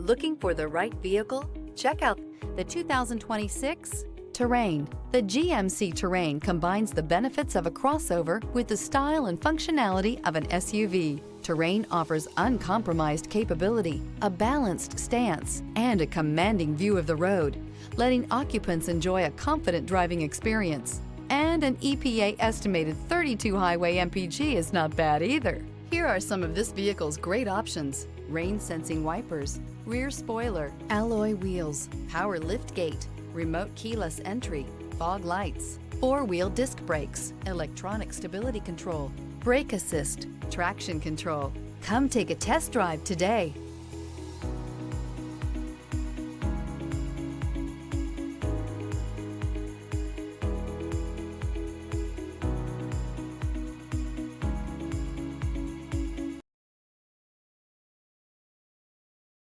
Looking for the right vehicle? Check out the 2026 Terrain. The GMC Terrain combines the benefits of a crossover with the style and functionality of an SUV. Terrain offers uncompromised capability, a balanced stance, and a commanding view of the road, letting occupants enjoy a confident driving experience. And an EPA estimated 32 highway MPG is not bad either. Here are some of this vehicle's great options: rain-sensing wipers, rear spoiler, alloy wheels, power liftgate, remote keyless entry, fog lights, four-wheel disc brakes, electronic stability control, brake assist, traction control. Come take a test drive today.